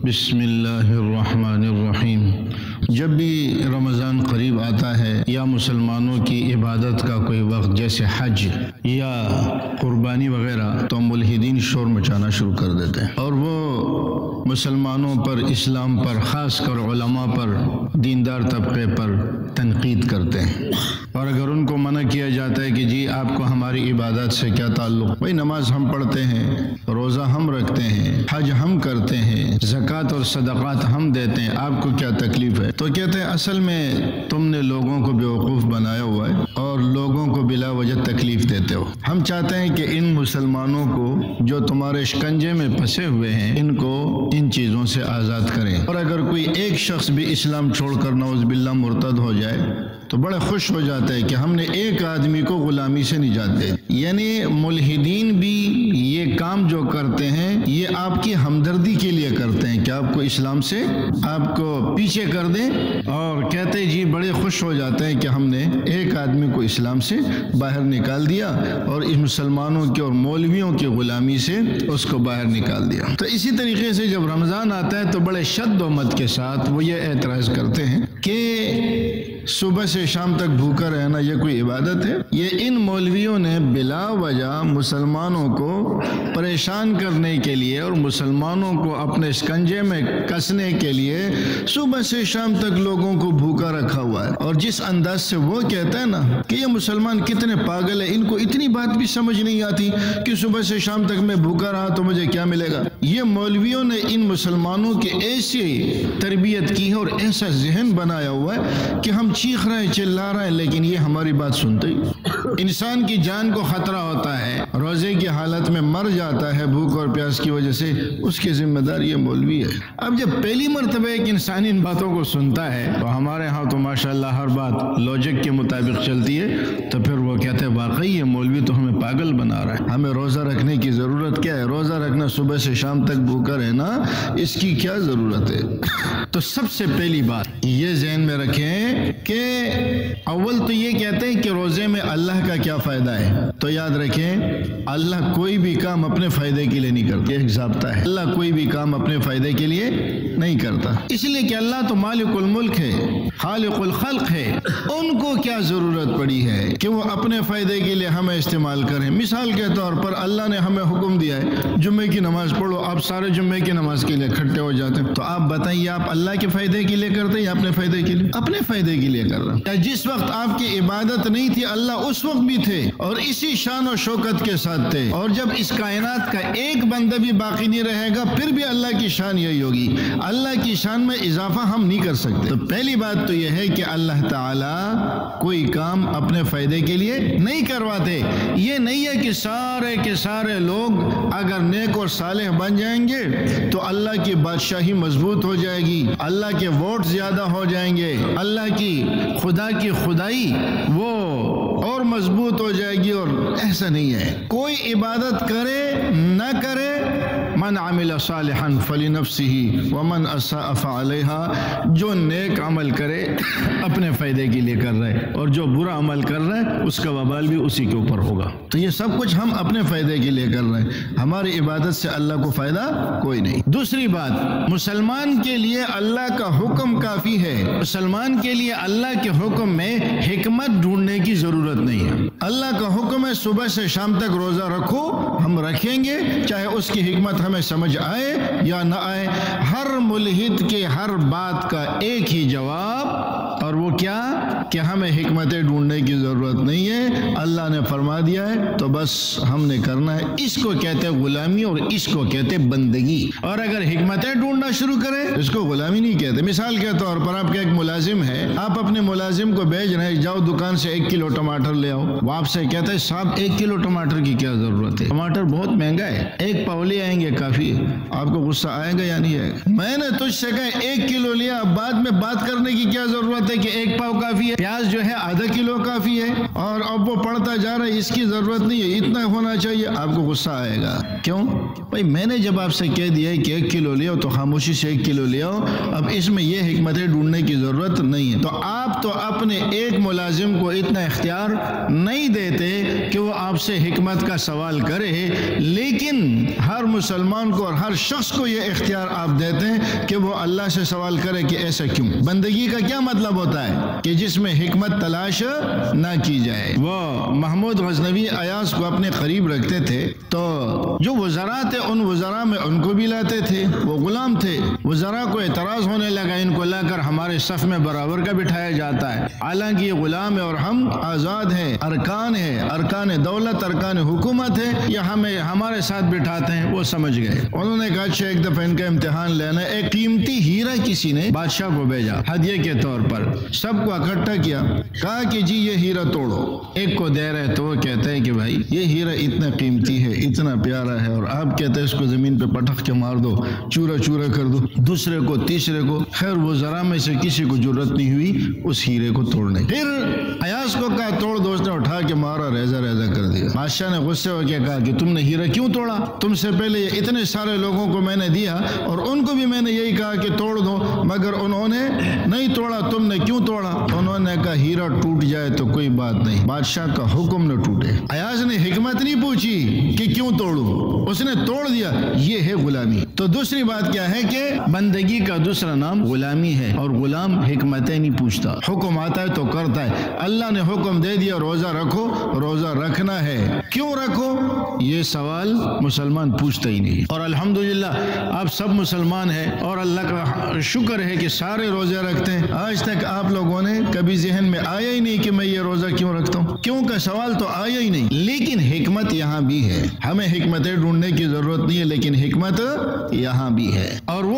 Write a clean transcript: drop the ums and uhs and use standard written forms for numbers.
بسم اللہ الرحمن الرحیم۔ جب بھی رمضان قریب آتا ہے یا مسلمانوں کی عبادت کا کوئی وقت جیسے حج یا قربانی وغیرہ تو ملحدین شور مچانا شروع کر دیتے ہیں، اور وہ مسلمانوں پر، اسلام پر، خاص کر علماء پر، دیندار طبقے پر تنقید کرتے ہیں۔ اور اگر ان کو منع کیا جاتا ہے کہ جی آپ کو ہماری عبادت سے کیا تعلق، بھائی نماز ہم پڑھتے ہیں، روزہ ہم رکھتے ہیں، حج ہم کرتے ہیں، زکوٰۃ اور صدقات ہم دیتے ہیں، آپ کو کیا تکلیف ہے؟ تو کہتے ہیں اصل میں تم نے لوگوں کو بیوقوف بنایا ہوا ہے اور لوگوں کو بلا وجہ تکلیف دیتے ہو۔ ہم چاہتے ہیں کہ ان مسلمانوں کو جو تمہارے شکنجے میں پھنسے ہوئے ہیں ان کو ان چیزوں سے آزاد کریں، اور اگر کوئی ایک شخص بھی اسلام چھوڑ کر نعوذ باللہ مرتد ہو جائے تو بڑے خوش ہو جاتا ہے کہ ہم نے ایک آدمی کو غلامی سے نجات دے دی۔ یعنی ملحدین بھی یہ کام جو کرتے ہیں یہ آپ کی ہمدردی کے لیے کرتے ہیں کہ آپ کو اسلام سے آپ کو پیچھے کر دیں، اور کہتے جی بڑے خوش ہو جاتے ہیں کہ ہم نے ایک آدمی کو اسلام سے باہر نکال دیا اور اس مسلمانوں کے اور مولویوں کی غلامی سے اس کو باہر نکال دیا۔ تو اسی طریقے سے جب رمضان آتا ہے تو بڑے شد و مت کے ساتھ وہ یہ اعتراض کرتے ہیں کہ صبح سے شام تک بھوکا رہنا یہ کوئی عبادت ہے؟ یہ ان مولویوں نے بلا وجہ مسلمانوں کو پریشان کرنے کے لیے اور مسلمانوں کو اپنے شکنجے میں کسنے کے لیے صبح سے شام تک لوگوں کو بھوکا رکھا ہوا ہے۔ اور جس انداز سے وہ کہتا ہے نا کہ یہ مسلمان کتنے پاگل ہیں، ان کو اتنی بات بھی سمجھ نہیں آتی کہ صبح سے شام تک میں بھوکا رہا تو مجھے کیا ملے گا۔ یہ مولویوں نے ان مسلمانوں کی ایسی تربیت کی ہے اور ایسا ذہن بنایا ہوا ہے کہ ہم چیخ رہے ہیں، چلا رہے ہیں، لیکن یہ ہماری بات سنتے ہی۔ انسان کی جان کو خطرہ ہوتا ہے، روزے کی حالت میں مر جاتا ہے بھوک اور پیاس کی وجہ سے، اس کی ذمہ دار یہ مولوی ہے۔ اب جب پہلی مرتبہ ایک انسان ان باتوں کو سنتا ہے تو ہمارے ہاں تو ماشاءاللہ ہر بات لاجک کے مطابق چلتی ہے، تو پھر وہ کہتے ہیں واقعی یہ مولوی تو ہمیں پاگل بنا رہا ہے، ہمیں روزہ رکھنے کی ضرورت کیا ہے؟ روزہ رکھنا، صبح سے شام تک بھوکا رہنا، اس کی کیا ضرورت ہے؟ تو سب سے پہلی بات یہ ذہن میں رکھیں کہ اول تو یہ کہتے ہیں کہ روزے میں اللہ کا کیا فائدہ ہے؟ تو یاد رکھیں اللہ کوئی بھی کام اپنے فائدے کے لیے نہیں کرتا، یہ ایک ضابطہ ہے، اللہ کوئی بھی کام اپنے فائدے کے لیے نہیں کرتا، اس لیے کہ اللہ تو مالک الملک ہے، خالق الخلق ہے، ان کو کیا ضرورت پڑی ہے کہ وہ اپنے فائدے کے لیے ہمیں استعمال کریں۔ مثال کے طور پر اللہ نے ہمیں حکم دیا ہے جمعے کی نماز پڑھو، آپ سارے جمعے کی نماز کے لیے اکٹھے ہو جاتے ہیں، تو آپ بتائیے آپ اللہ کے فائدے کے لیے کرتے ہیں یا اپنے فائدے کے لیے؟ اپنے فائدے کے لیے کر رہا ہے۔ جس وقت آپ کی عبادت نہیں تھی اللہ اس وقت بھی تھے اور اسی شان و شوکت کے ساتھ تھے، اور جب اس کائنات کا ایک بندہ بھی باقی نہیں رہے گا پھر بھی اللہ کی شان یہی ہوگی، اللہ کی شان میں اضافہ ہم نہیں کر سکتے۔ تو پہلی بات تو یہ ہے کہ اللہ تعالیٰ کوئی کام اپنے فائدے کے لیے نہیں کرواتے۔ یہ نہیں ہے کہ سارے کے سارے لوگ اگر نیک اور صالح بن جائیں گے تو اللہ کی بادشاہی مضبوط ہو جائے گی، اللہ کے ووٹ زیادہ ہو جائیں گے، اللہ کی خدا کی خدائی وہ اور مضبوط ہو جائے گی، اور ایسا نہیں ہے۔ کوئی عبادت کرے نہ کرے، من عمل صالحا فلنفسه ومن اساء فعليها، جو نیک عمل کرے اپنے فائدے کے لیے کر رہا ہے، اور جو برا عمل کر رہا ہے اس کا وبال بھی اسی کے اوپر ہوگا۔ تو یہ سب کچھ ہم اپنے فائدے کے لیے کر رہے ہیں، ہماری عبادت سے اللہ کو فائدہ کوئی نہیں۔ دوسری بات، مسلمان کے لیے اللہ کا حکم کافی ہے، مسلمان کے لیے اللہ کے حکم میں حکمت ڈھونڈنے کی ضرورت نہیں ہے۔ اللہ کا حکم ہے صبح سے شام تک روزہ رکھو، ہم رکھیں گے، چاہے اس کی حکمت ہمیں سمجھ آئے یا نہ آئے۔ ہر ملحد کے ہر بات کا ایک ہی جواب، اور وہ کیا کہ ہمیں حکمتیں ڈھونڈنے کی ضرورت نہیں ہے، اللہ نے فرما دیا ہے تو بس ہم نے کرنا ہے۔ اس کو کہتے ہیں غلامی اور اس کو کہتے ہیں بندگی، اور اگر حکمتیں ڈھونڈنا شروع کرے اس کو غلامی نہیں کہتے۔ مثال کے طور پر آپ کا ایک ملازم ہے، آپ اپنے ملازم کو بھیج رہے ہیں جاؤ دکان سے 1 کلو ٹماٹر لے آؤ، وہ آپ سے کہتا ہے صاحب 1 کلو ٹماٹر کی کیا ضرورت ہے، ٹماٹر بہت مہنگا ہے، 1 پاؤ لے آئیں گے کافی ہے۔ آپ کو غصہ آئے گا یا نہیں آئے گا؟ میں نے تجھ سے کہا 1 کلو لیا، بعد میں بات کرنے کی کیا ضرورت ہے کہ 1 پاؤ کافی ہے؟ پیاز جو ہے آدھا کلو کافی ہے اور اب وہ پڑھتا جا رہا ہے اس کی ضرورت نہیں ہے، اتنا ہونا چاہیے، آپ کو غصہ آئے گا۔ کیوں بھائی؟ میں نے جب آپ سے کہہ دیا ہے کہ 1 کلو لے آؤ تو خاموشی سے 1 کلو لے آؤ، اب اس میں یہ حکمتیں ڈھونڈنے کی ضرورت نہیں ہے۔ تو آپ تو اپنے ایک ملازم کو اتنا اختیار نہیں دیتے کہ وہ آپ سے حکمت کا سوال کرے، لیکن ہر مسلمان کو اور ہر شخص کو یہ اختیار آپ دیتے ہیں کہ وہ اللہ سے سوال کرے کہ ایسا کیوں۔ بندگی کا کیا مطلب ہوتا ہے؟ کہ جس میں حکمت تلاش نہ کی جائے۔ وہ محمود غزنوی ایاز کو اپنے قریب رکھتے تھے تو جو وزراء تھے ان وزراء میں ان کو بھی لاتے تھے، وہ غلام تھے۔ وزراء کو اعتراض ہونے لگا، ان کو لا کر ہمارے صف میں برابر کا بٹھایا جاتا ہے، حالانکہ یہ غلام ہے اور ہم آزاد ہیں، ارکان ہیں، ارکان دولت، ارکان حکومت ہے، یہ ہمیں ہمارے ساتھ بٹھاتے ہیں۔ وہ سمجھ گئے، انہوں نے کہا اچھا ایک دفعہ ان کا امتحان لینا۔ ایک قیمتی ہیرا کسی نے بادشاہ کو بھیجا ہدیے کے طور پر، سب کو اکٹھا کیا، کہا کہ جی یہ ہیرا توڑو۔ ایک کو دے رہے تو وہ کہتا ہے کہ بھائی یہ ہیرا اتنا قیمتی ہے، اتنا پیارا ہے، اور آپ کہتے ہیں اس کو زمین پہ پٹخ کے مار دو، چورا چورا کر دو۔ دوسرے کو، تیسرے کو، خیر وزراء میں سے کسی کو جرت نہیں ہوئی اس ہیرے کو توڑنے۔ پھر ایاز کو کہا توڑ دو، اس نے اٹھا کے مارا، ریزہ ریزہ کر دیا۔ بادشاہ نے غصے ہو کے کہا کہ تم نے ہیرا کیوں توڑا؟ تم سے پہلے یہ اتنے سارے لوگوں کو میں نے دیا اور ان کو بھی میں نے یہی کہا کہ توڑ دو، مگر انہوں نے نہیں توڑا، تم نے کیوں توڑا؟ انہوں نے کہا ہیرا ٹوٹ جائے تو کوئی بات نہیں، بادشاہ کا حکم نہ ٹوٹے۔ ایاز نے حکمت نہیں پوچھی کہ کیوں توڑوں، اس نے توڑ دیا، یہ ہے غلامی۔ تو دوسری بات کیا ہے کہ بندگی کا دوسرا نام غلامی ہے، اور غلام حکمتیں نہیں پوچھتا، حکم آتا ہے تو کرتا ہے۔ اللہ نے حکم دے دیا روزہ رکھو، روزہ رکھنا ہے، کیوں رکھو یہ سوال مسلمان پوچھتا ہی نہیں۔ اور الحمدللہ آپ سب مسلمان ہیں اور اللہ کا شکر ہے کہ سارے روزے رکھتے ہیں۔ آج تک آپ لوگوں نے کبھی ذہن میں آیا ہی نہیں کہ میں یہ روزہ کیوں رکھتا ہوں، کیوں کا سوال تو آیا ہی نہیں۔ لیکن حکمت یہاں بھی ہے، ہمیں حکمتیں ڈھونڈنے کی ضرورت نہیں ہے، لیکن حکمت یہاں بھی ہے، اور وہ